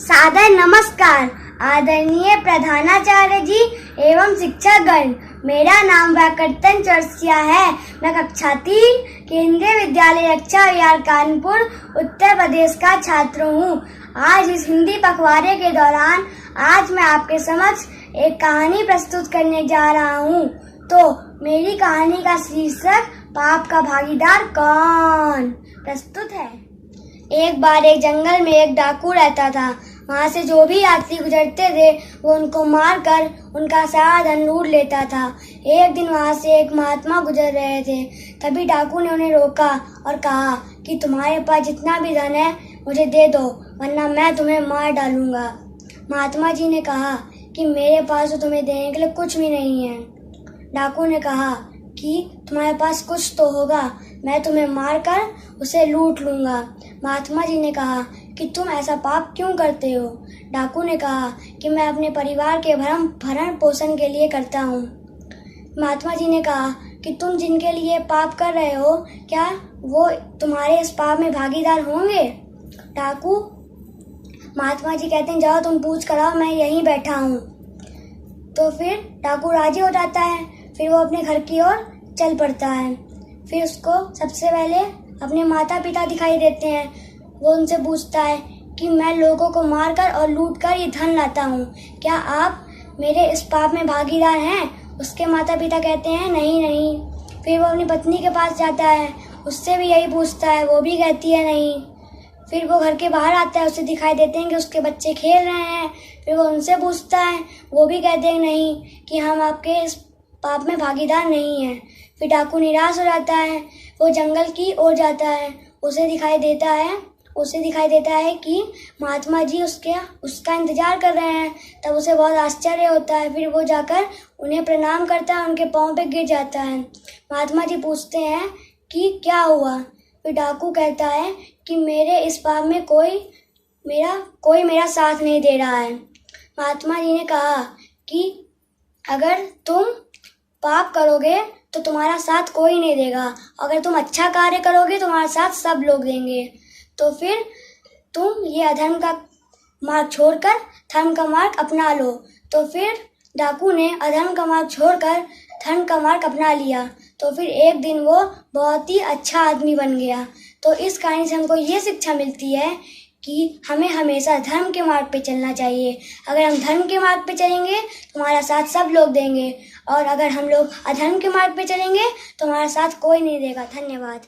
सादर नमस्कार आदरणीय प्रधानाचार्य जी एवं शिक्षकगण। मेरा नाम वैकटन चौरसिया है। मैं कक्षा 3 केंद्रीय विद्यालय रक्षा विहार कानपुर उत्तर प्रदेश का छात्र हूँ। आज इस हिंदी पखवाड़े के दौरान आज मैं आपके समक्ष एक कहानी प्रस्तुत करने जा रहा हूँ। तो मेरी कहानी का शीर्षक पाप का भागीदार कौन प्रस्तुत है। एक बार एक जंगल में एक डाकू रहता था। वहाँ से जो भी यात्री गुजरते थे वो उनको मारकर उनका सारा धन लूट लेता था। एक दिन वहाँ से एक महात्मा गुजर रहे थे। तभी डाकू ने उन्हें रोका और कहा कि तुम्हारे पास जितना भी धन है मुझे दे दो, वरना मैं तुम्हें मार डालूंगा। महात्मा जी ने कहा कि मेरे पास तो तुम्हें देने के लिए कुछ भी नहीं है। डाकू ने कहा कि तुम्हारे पास कुछ तो होगा, मैं तुम्हें मारकर उसे लूट लूंगा। महात्मा जी ने कहा कि तुम ऐसा पाप क्यों करते हो। डाकू ने कहा कि मैं अपने परिवार के भरण पोषण के लिए करता हूँ। महात्मा जी ने कहा कि तुम जिनके लिए पाप कर रहे हो क्या वो तुम्हारे इस पाप में भागीदार होंगे। डाकू महात्मा जी कहते हैं जाओ तुम पूछ कर आओ, मैं यहीं बैठा हूँ। तो फिर डाकू राजी हो जाता है। फिर वो अपने घर की ओर चल पड़ता है। फिर उसको सबसे पहले अपने माता पिता दिखाई देते हैं। वो उनसे पूछता है कि मैं लोगों को मारकर और लूटकर ये धन लाता हूँ, क्या आप मेरे इस पाप में भागीदार हैं। उसके माता पिता कहते हैं नहीं नहीं। फिर वो अपनी पत्नी के पास जाता है, उससे भी यही पूछता है, वो भी कहती है नहीं। फिर वो घर के बाहर आता है, उसे दिखाई देते हैं कि उसके बच्चे खेल रहे हैं। फिर वो उनसे पूछता है, वो भी कहते हैं नहीं कि हम आपके इस पाप में भागीदार नहीं हैं। फिर डाकू निराश हो जाता है। वो जंगल की ओर जाता है। उसे दिखाई देता है कि महात्मा जी उसका इंतजार कर रहे हैं। तब उसे बहुत आश्चर्य होता है। फिर वो जाकर उन्हें प्रणाम करता है, उनके पाँव पे गिर जाता है। महात्मा जी पूछते हैं कि क्या हुआ। फिर डाकू कहता है कि मेरे इस पाप में कोई मेरा साथ नहीं दे रहा है। महात्मा जी ने कहा कि अगर तुम पाप करोगे तो तुम्हारा साथ कोई नहीं देगा, अगर तुम अच्छा कार्य करोगे तुम्हारा साथ सब लोग देंगे। तो फिर तुम ये अधर्म का मार्ग छोड़कर धर्म का मार्ग अपना लो। तो फिर डाकू ने अधर्म का मार्ग छोड़कर धर्म का मार्ग अपना लिया। तो फिर एक दिन वो बहुत ही अच्छा आदमी बन गया। तो इस कहानी से हमको ये शिक्षा मिलती है कि हमें हमेशा धर्म के मार्ग पे चलना चाहिए। अगर हम धर्म के मार्ग पे चलेंगे तो हमारा साथ सब लोग देंगे, और अगर हम लोग अधर्म के मार्ग पे चलेंगे तो हमारा साथ कोई नहीं देगा। धन्यवाद।